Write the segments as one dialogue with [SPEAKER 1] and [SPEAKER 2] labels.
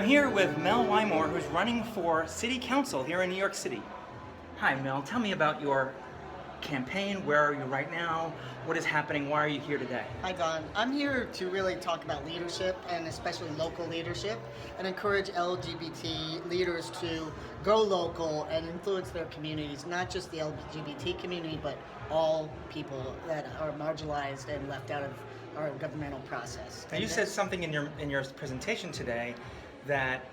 [SPEAKER 1] here with Mel Wymore, who's running for City Council here in New York City. Hi, Mel. Tell me about your campaign. Where are you right now? What is happening? Why are you here today?
[SPEAKER 2] Hi, Don. I'm here to really talk about leadership, and especially local leadership, and encourage LGBT leaders to go local and influence their communities, not just the LGBT community, but all people that are marginalized and left out of our governmental process.
[SPEAKER 1] Now, you said something in your presentation today that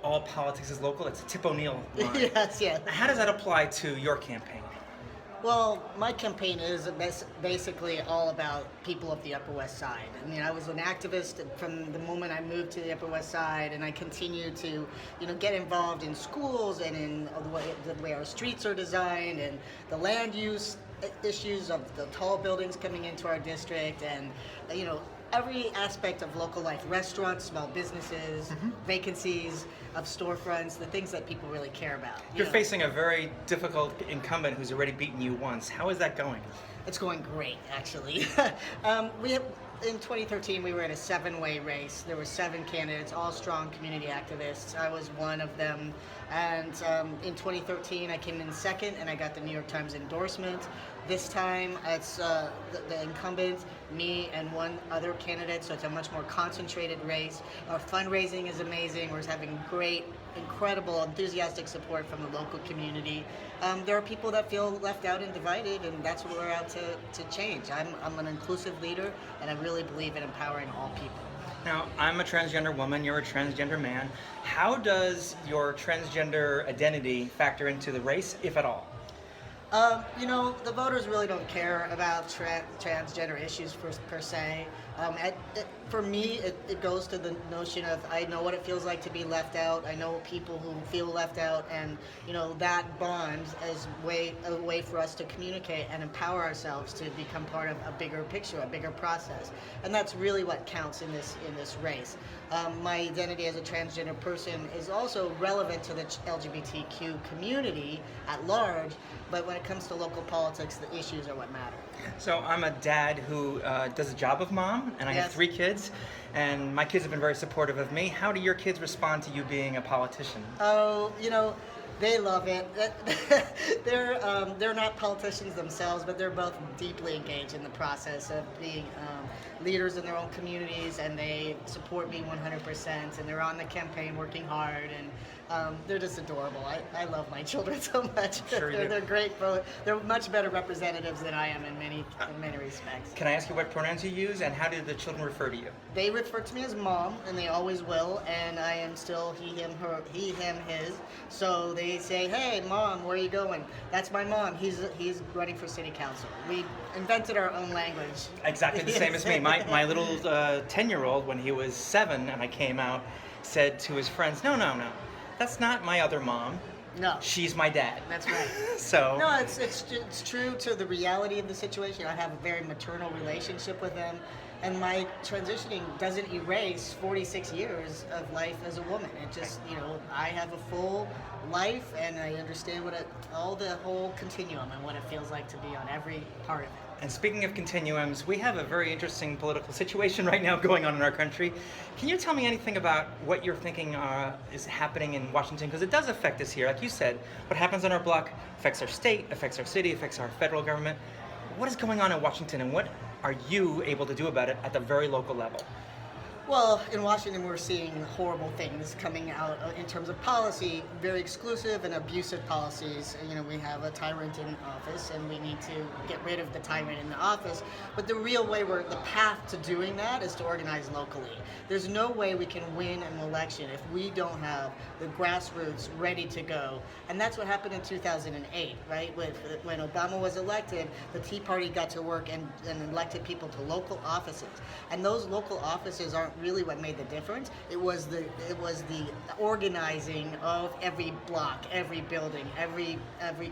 [SPEAKER 1] all politics is local. It's a Tip O'Neill line.
[SPEAKER 2] Yes.
[SPEAKER 1] How does that apply to your campaign?
[SPEAKER 2] Well, my campaign is basically all about people of the Upper West Side. I mean, I was an activist from the moment I moved to the Upper West Side, and I continue to, get involved in schools and in the way our streets are designed and the land use issues of the tall buildings coming into our district, and every aspect of local life, restaurants, small businesses, vacancies of storefronts, the things that people really care about.
[SPEAKER 1] You're facing a very difficult incumbent who's already beaten you once. How is that going?
[SPEAKER 2] It's going great, actually. In 2013, we were in a 7-way race. There were 7 candidates, all strong community activists. I was one of them. And in 2013, I came in second, and I got the New York Times endorsement. This time, it's the incumbent, me, and one other candidate, so it's a much more concentrated race. Our fundraising is amazing. We're having great, incredible, enthusiastic support from the local community. There are people that feel left out and divided, and that's what we're out to change. I'm an inclusive leader, and I really believe in empowering all people.
[SPEAKER 1] Now, I'm a transgender woman, you're a transgender man. How does your transgender identity factor into the race, if at all?
[SPEAKER 2] The voters really don't care about transgender issues per se. For me, it goes to the notion of I know what it feels like to be left out. I know people who feel left out, and that bond is a way for us to communicate and empower ourselves to become part of a bigger picture, a bigger process, and that's really what counts in this race. My identity as a transgender person is also relevant to the LGBTQ community at large, but when it comes to local politics, the issues are what matter.
[SPEAKER 1] So I'm a dad who does a job of mom, and I have 3 kids, and my kids have been very supportive of me. How do your kids respond to you being a politician?
[SPEAKER 2] Oh, they love it. They're not politicians themselves, but they're both deeply engaged in the process of being leaders in their own communities, and they support me 100%, and they're on the campaign working hard, and they're just adorable. I love my children so much.
[SPEAKER 1] Sure
[SPEAKER 2] They're great. They're much better representatives than I am in many respects.
[SPEAKER 1] Can I ask you what pronouns you use, and how do the children refer to you?
[SPEAKER 2] They refer to me as mom, and they always will, and I am still he, him, his. So they say, "Hey, mom, where are you going?" That's my mom. He's running for city council. We invented our own language.
[SPEAKER 1] Exactly the same as me. My little 10-year-old, when he was 7 and I came out, said to his friends, no, that's not my other mom.
[SPEAKER 2] No.
[SPEAKER 1] She's my dad.
[SPEAKER 2] That's right.
[SPEAKER 1] So.
[SPEAKER 2] No, it's true to the reality of the situation. I have a very maternal relationship with them, and my transitioning doesn't erase 46 years of life as a woman. It just, I have a full life, and I understand all the whole continuum and what it feels like to be on every part of it.
[SPEAKER 1] And speaking of continuums, we have a very interesting political situation right now going on in our country. Can you tell me anything about what you're thinking is happening in Washington? Because it does affect us here. Like you said, what happens on our block affects our state, affects our city, affects our federal government. What is going on in Washington, and what are you able to do about it at the very local level?
[SPEAKER 2] Well, in Washington, we're seeing horrible things coming out in terms of policy, very exclusive and abusive policies. We have a tyrant in office, and we need to get rid of the tyrant in the office. But the real way, the path to doing that is to organize locally. There's no way we can win an election if we don't have the grassroots ready to go. And that's what happened in 2008, right? When Obama was elected, the Tea Party got to work and elected people to local offices. And those local offices aren't really what made the difference. It was the organizing of every block, every building, every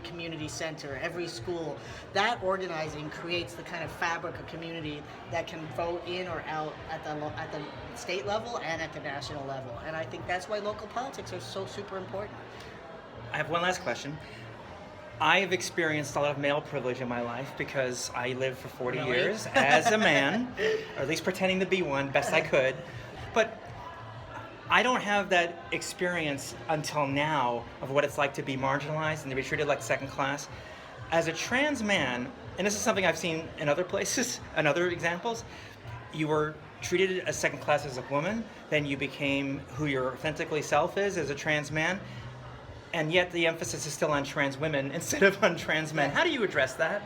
[SPEAKER 2] community center, every school. That organizing creates the kind of fabric of community that can vote in or out at the state level and at the national level. And I think that's why local politics are so super important.
[SPEAKER 1] I have one last question. I have experienced a lot of male privilege in my life because I lived for 40 years as a man, or at least pretending to be one best I could. But I don't have that experience until now of what it's like to be marginalized and to be treated like second class. As a trans man, and this is something I've seen in other places and other examples, you were treated as second class as a woman, then you became who your authentically self is as a trans man, and yet the emphasis is still on trans women instead of on trans men. How do you address that?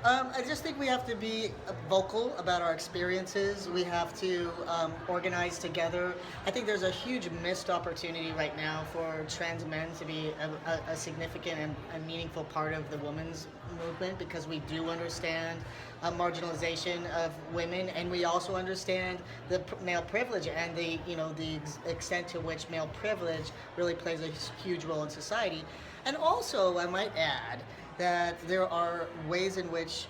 [SPEAKER 2] I just think we have to be vocal about our experiences. We have to organize together. I think there's a huge missed opportunity right now for trans men to be a significant and meaningful part of the women's movement, because we do understand marginalization of women, and we also understand the male privilege and the extent to which male privilege really plays a huge role in society. And also, I might add that there are ways in which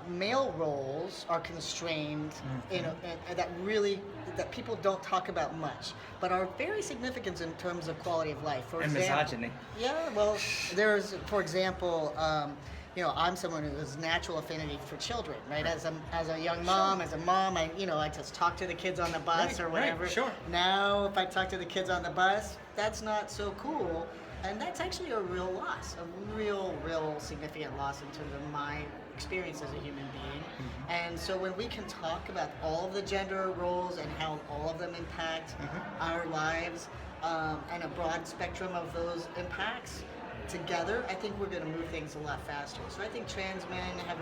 [SPEAKER 2] male roles are constrained, and that people don't talk about much, but are very significant in terms of quality of life. For
[SPEAKER 1] And
[SPEAKER 2] example,
[SPEAKER 1] misogyny.
[SPEAKER 2] Yeah, well, there's, for example, I'm someone who has natural affinity for children, right? As a young mom, I just talk to the kids on the bus or whatever.
[SPEAKER 1] Right, sure.
[SPEAKER 2] Now, if I talk to the kids on the bus, that's not so cool. And that's actually a real loss, a real significant loss in terms of my experience as a human being. And so when we can talk about all of the gender roles and how all of them impact our lives, and a broad spectrum of those impacts together, I think we're going to move things a lot faster. So I think trans men have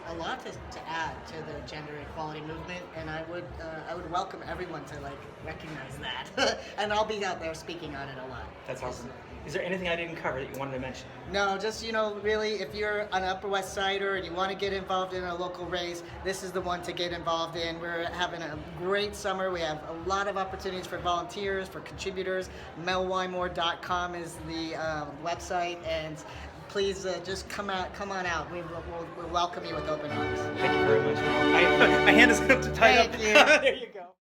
[SPEAKER 2] a lot to add to the gender equality movement, and I would welcome everyone to recognize that. And I'll be out there speaking on it a lot.
[SPEAKER 1] That's awesome. Is there anything I didn't cover that you wanted to mention?
[SPEAKER 2] No, just, really, if you're an Upper West Sider and you want to get involved in a local race, this is the one to get involved in. We're having a great summer. We have a lot of opportunities for volunteers, for contributors. melwymore.com is the website, and please just come on out. We'll welcome you with open arms.
[SPEAKER 1] Thank you very much. My hand is tied up.
[SPEAKER 2] Thank you.
[SPEAKER 1] There you go.